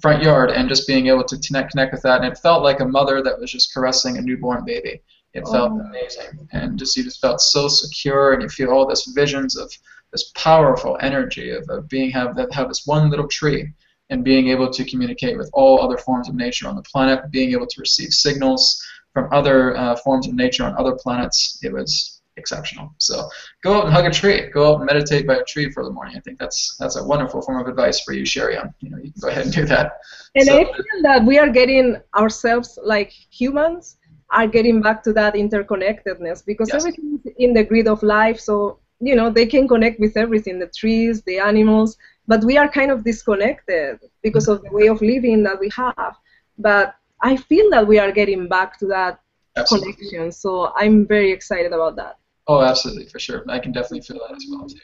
front yard, and just being able to connect with that, and it felt like a mother that was just caressing a newborn baby. It felt amazing, and you just felt so secure, and you feel all this visions of this powerful energy of have this one little tree, and being able to communicate with all other forms of nature on the planet, being able to receive signals from other forms of nature on other planets. It was exceptional. So go out and hug a tree. Go out and meditate by a tree for the morning. I think that's a wonderful form of advice for you, Sharion. You can go ahead and do that. And I feel that we are getting ourselves, like humans, are getting back to that interconnectedness, because everything is in the grid of life. So they can connect with everything, the trees, the animals, but we are kind of disconnected because of the way of living that we have. But I feel that we are getting back to that connection, so I'm very excited about that. Oh, absolutely, for sure. I can definitely feel that as well, too.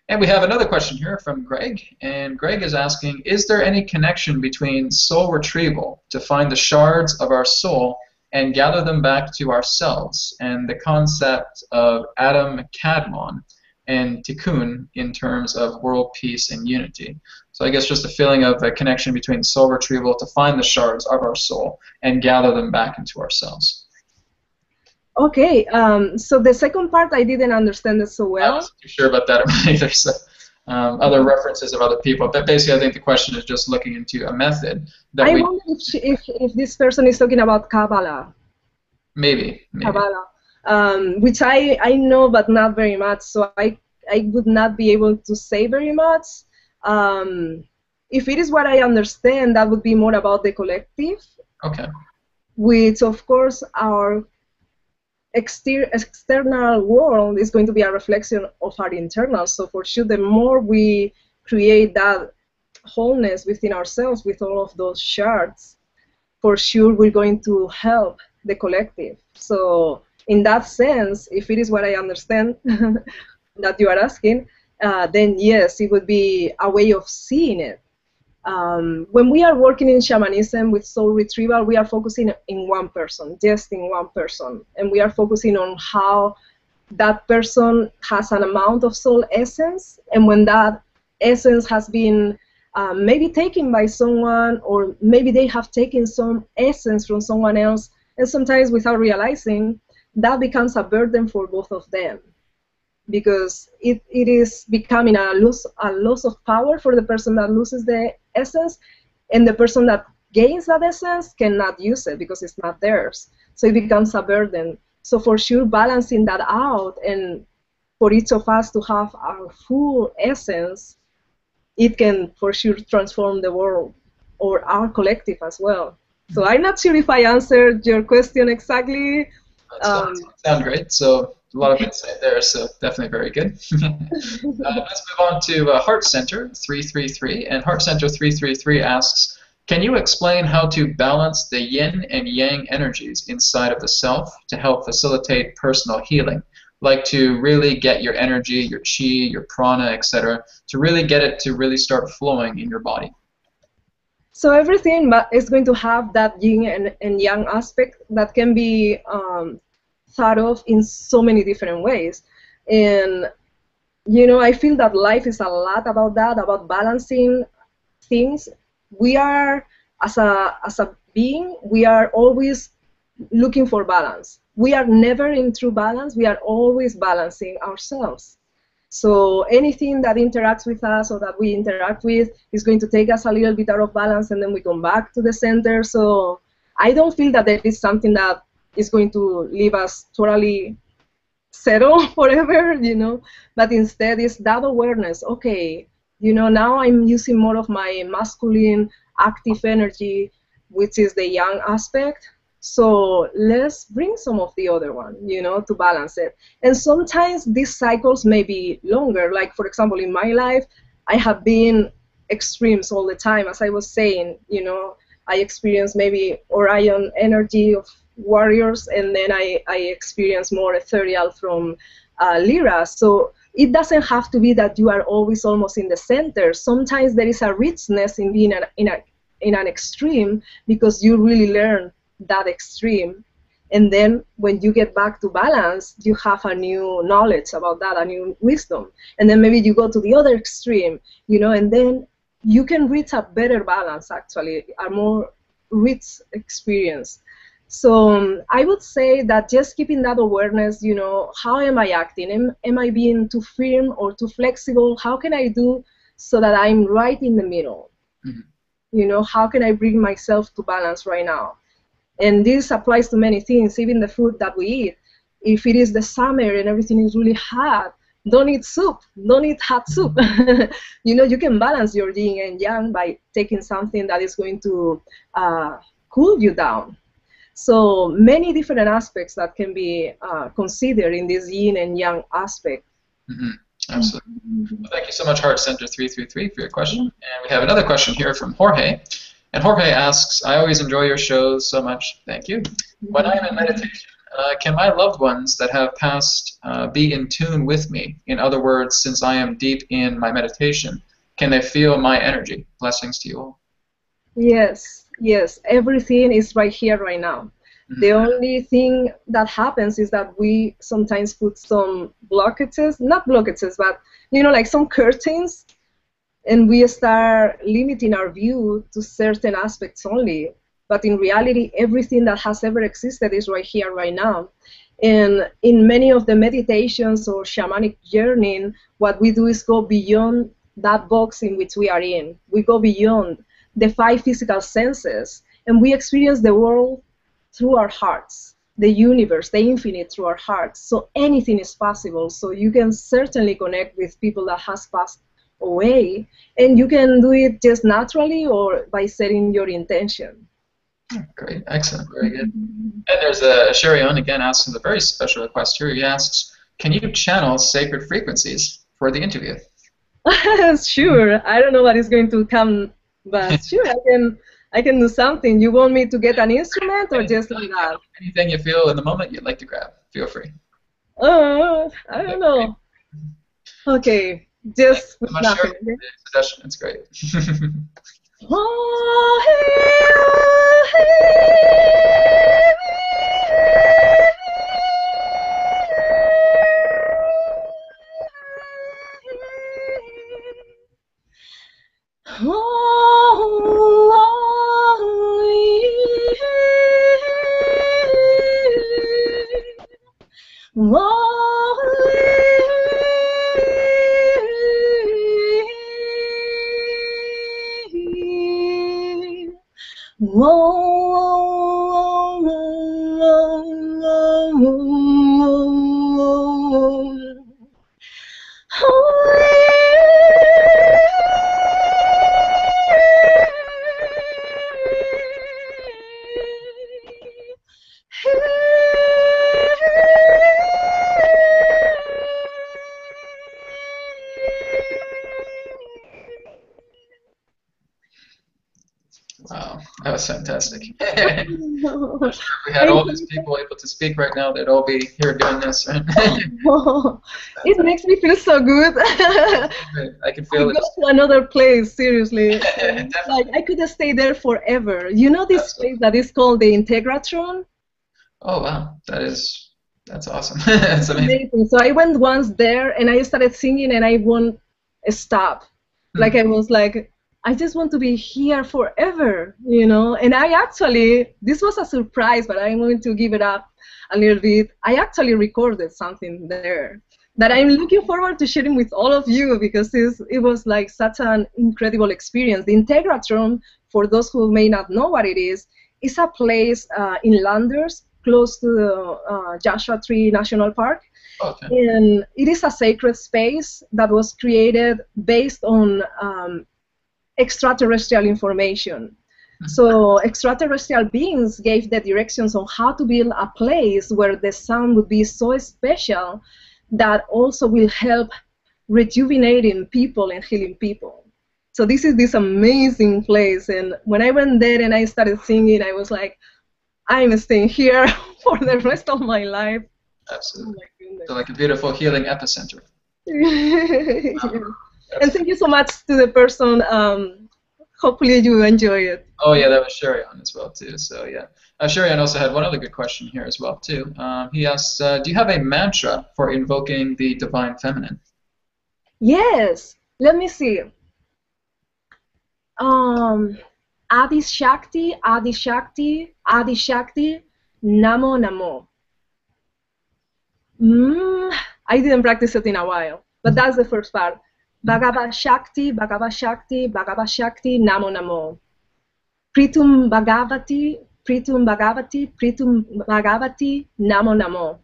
And we have another question here from Greg, and Greg is asking, is there any connection between soul retrieval to find the shards of our soul and gather them back to ourselves, and the concept of Adam Kadmon and Tikkun in terms of world peace and unity? So I guess just a feeling of a connection between soul retrieval to find the shards of our soul and gather them back into ourselves. Okay, so the second part I didn't understand it so well. I wasn't too sure about that either. So, other references of other people, but basically I think the question is just looking into a method that I wonder if this person is talking about Kabbalah. Maybe. Kabbalah, which I know but not very much, so I would not be able to say very much. If it is what I understand, that would be more about the collective. Okay. Which, of course, our external world is going to be a reflection of our internal. So for sure, the more we create that wholeness within ourselves with all of those shards, for sure we're going to help the collective. So in that sense, if it is what I understand that you are asking, then yes, it would be a way of seeing it. When we are working in shamanism with soul retrieval, we are focusing in one person, just in one person. And we are focusing on how that person has an amount of soul essence. And when that essence has been maybe taken by someone, or maybe they have taken some essence from someone else, and sometimes without realizing, that becomes a burden for both of them. Because it is becoming a loss of power for the person that loses the essence, and the person that gains that essence cannot use it because it's not theirs. So it becomes a burden. So for sure, balancing that out, and for each of us to have our full essence, it can for sure transform the world, or our collective as well. So I'm not sure if I answered your question exactly. Sound great. So a lot of insight there, so definitely very good. Let's move on to Heart Center 333, and Heart Center 333 asks, can you explain how to balance the yin and yang energies inside of the self to help facilitate personal healing? Like to really get your energy, your chi, your prana, etc., to really get it to really start flowing in your body. So everything is going to have that yin and yang aspect that can be thought of in so many different ways. And, you know, I feel that life is a lot about that, about balancing things. We are, as a being, we are always looking for balance. We are never in true balance. We are always balancing ourselves. So anything that interacts with us or that we interact with is going to take us a little bit out of balance, and then we come back to the center. So I don't feel that there is something that is going to leave us totally settled forever, you know, but instead it's that awareness. Okay, you know, now I'm using more of my masculine active energy, which is the yang aspect. So let's bring some of the other one, you know, to balance it. And sometimes these cycles may be longer. Like, for example, in my life, I have been extremes all the time. As I was saying, you know, I experienced maybe Orion energy of warriors, and then I experienced more ethereal from Lyra. So it doesn't have to be that you are always almost in the center. Sometimes there is a richness in being in an extreme, because you really learn that extreme, and then when you get back to balance, you have a new knowledge about that, a new wisdom, and then maybe you go to the other extreme, you know, and then you can reach a better balance, actually, a more rich experience. So I would say that just keeping that awareness, you know, how am I acting? Am I being too firm or too flexible? How can I do so that I'm right in the middle? Mm-hmm. You know, how can I bring myself to balance right now? And this applies to many things, even the food that we eat. If it is the summer and everything is really hot, don't eat soup. Don't eat hot soup. You know, you can balance your yin and yang by taking something that is going to cool you down. So many different aspects that can be considered in this yin and yang aspect. Mm-hmm. Absolutely. Well, thank you so much, Heart Center 333, for your question. And we have another question here from Jorge. And Jorge asks, I always enjoy your shows so much. Thank you. When I am in meditation, can my loved ones that have passed be in tune with me? In other words, since I am deep in my meditation, can they feel my energy? Blessings to you all. Yes, yes. Everything is right here, right now. Mm-hmm. The only thing that happens is that we sometimes put some blockages, not blockages, but, you know, like some curtains, and we start limiting our view to certain aspects only. But in reality, everything that has ever existed is right here, right now. And in many of the meditations or shamanic journeying, what we do is go beyond that box in which we are in. We go beyond the 5 physical senses, and we experience the world through our hearts, the universe, the infinite through our hearts. So anything is possible. So you can certainly connect with people that has passed away, and you can do it just naturally or by setting your intention. Great, excellent, very good. And there's a Sherion again asking a very special request here. He asks, can you channel sacred frequencies for the interview? Sure. I don't know what is going to come, but sure, I can do something. You want me to get an instrument or just like that? Anything you feel in the moment you'd like to grab, feel free. I don't know. Okay, just with nothing. Okay? Suggestion, it's great. Wow, that was fantastic. If we had all these people able to speak right now, they'd all be here doing this. Right? It makes me feel so good. I can feel it. Go to another place, seriously. Like I could stay there forever. You know this place that is called the Integratron? Oh wow, that's awesome. That's amazing. So I went once there and I started singing and I won't stop. Like I was like, I just want to be here forever, you know. And I actually, this was a surprise, but I'm going to give it up a little bit. I actually recorded something there that I'm looking forward to sharing with all of you because it was like such an incredible experience. The Integratron, for those who may not know what it is a place in Landers, close to the Joshua Tree National Park. Okay. And it is a sacred space that was created based on extraterrestrial information. So extraterrestrial beings gave the directions on how to build a place where the sound would be so special that also will help rejuvenating people and healing people. So this is this amazing place, and when I went there and I started singing, I was like, I'm staying here for the rest of my life. Absolutely. Oh, so like a beautiful healing epicenter. Wow. And thank you so much to the person. Hopefully you enjoy it. Oh yeah, that was Sherion as well too. So yeah, Sherion also had one other good question here as well too. He asks, do you have a mantra for invoking the divine feminine? Yes. Let me see. Adi Shakti, Adi Shakti, Adi Shakti, Namo Namo. I didn't practice it in a while, but that's the first part. Bhagava Shakti, Bhagava Shakti, Bhagava Shakti, Namo Namo. Pritum Bhagavati, Pritum Bhagavati, Pritum Bhagavati, Namo Namo.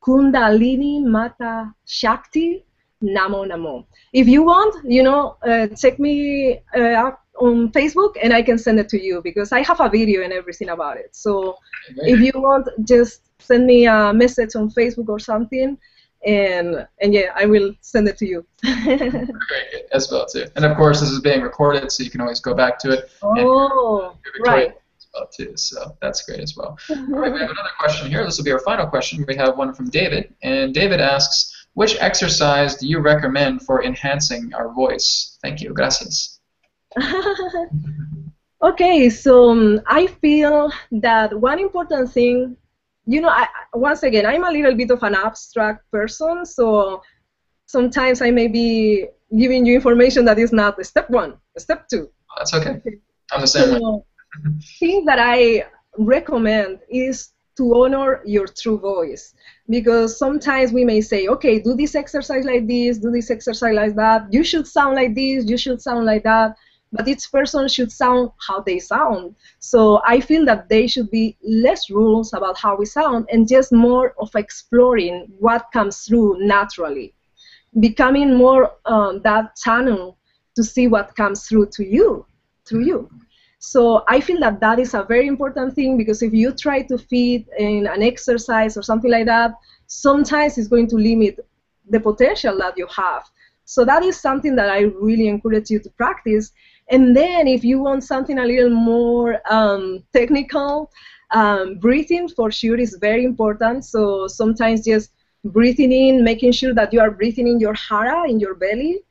Kundalini Mata Shakti, Namo Namo. If you want, you know, check me out on Facebook and I can send it to you because I have a video and everything about it. So if you want, just send me a message on Facebook or something. And yeah, I will send it to you. Great, as well too. And of course, this is being recorded, so you can always go back to it. Oh, right. As well too. So that's great as well. All right, we have another question here. This will be our final question. We have one from David, and David asks, which exercise do you recommend for enhancing our voice? Thank you. Gracias. Okay, so I feel that one important thing. You know, once again, I'm a little bit of an abstract person, so sometimes I may be giving you information that is not step one, step two. That's okay. I'm the same way. Thing that I recommend is to honor your true voice, because sometimes we may say, okay, do this exercise like this, do this exercise like that, you should sound like this, you should sound like that. But each person should sound how they sound. So I feel that there should be less rules about how we sound and just more of exploring what comes through naturally. Becoming more that channel to see what comes through to you, through you. So I feel that that is a very important thing, because if you try to fit in an exercise or something like that, sometimes it's going to limit the potential that you have. So that is something that I really encourage you to practice. And then if you want something a little more technical, breathing for sure is very important. So sometimes just breathing in, making sure that you are breathing in your hara, in your belly.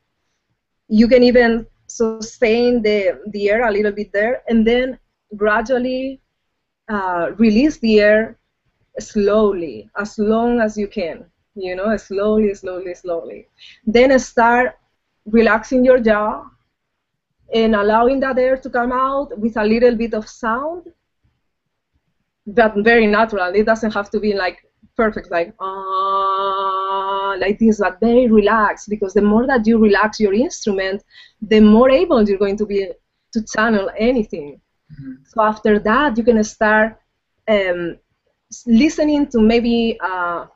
You can even sustain the air a little bit there, and then gradually release the air slowly, as long as you can, you know, slowly, slowly, slowly. Then start relaxing your jaw and allowing that air to come out with a little bit of sound, but very natural. It doesn't have to be like perfect, like this, but very relaxed, because the more that you relax your instrument, the more able you're going to be to channel anything. Mm-hmm. So after that, you can start listening to maybe a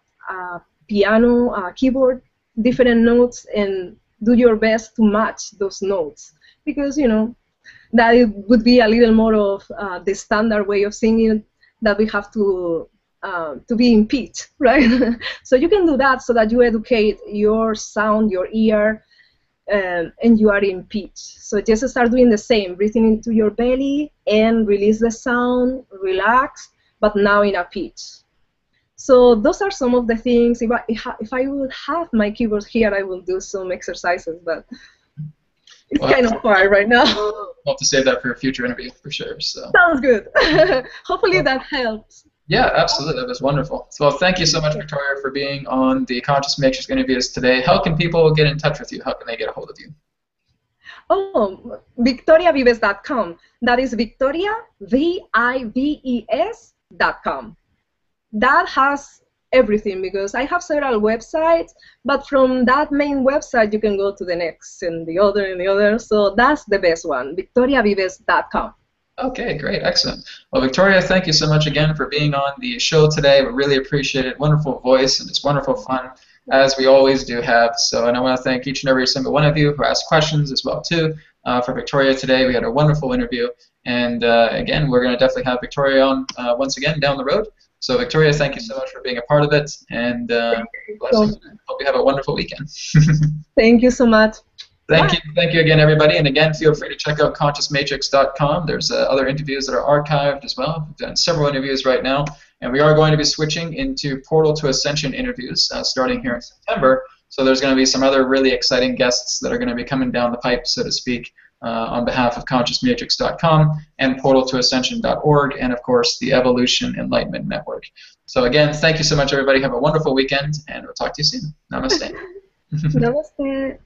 piano, a keyboard, different notes, and do your best to match those notes, because you know that it would be a little more of the standard way of singing, that we have to be in pitch, right? So you can do that so that you educate your sound, your ear, and you are in pitch. So just start doing the same, breathing into your belly and release the sound, relax, but now in a pitch. So those are some of the things. If I would have my keyboard here, I will do some exercises, but it's kind of hard right now. We'll have to save that for a future interview for sure. So. Sounds good. Hopefully that helps. Yeah, absolutely. That was wonderful. So, well, thank you so much, Victoria, for being on the Conscious Matrix interviews today. How can people get in touch with you? How can they get a hold of you? Oh, VictoriaVives.com. That is Victoria, VIVES.com. That has everything, because I have several websites, but from that main website you can go to the next and the other and the other. So that's the best one, VictoriaVives.com. Okay, great, excellent. Well, Victoria, thank you so much again for being on the show today. We really appreciate it. Wonderful voice, and it's wonderful fun, as we always do have. So, and I want to thank each and every single one of you who asked questions as well too. For Victoria today, we had a wonderful interview, and again, we're going to definitely have Victoria on once again down the road. So, Victoria, thank you so much for being a part of it, and blessings. Hope you have a wonderful weekend. Thank you so much. Thank you again, everybody. And again, feel free to check out ConsciousMatrix.com. There's other interviews that are archived as well. We've done several interviews right now, and we are going to be switching into Portal to Ascension interviews starting here in September. So there's going to be some other really exciting guests that are going to be coming down the pipe, so to speak, on behalf of ConsciousMatrix.com and PortalToAscension.org, and of course the Evolution Enlightenment Network. So again, thank you so much, everybody. Have a wonderful weekend, and we'll talk to you soon. Namaste. Namaste.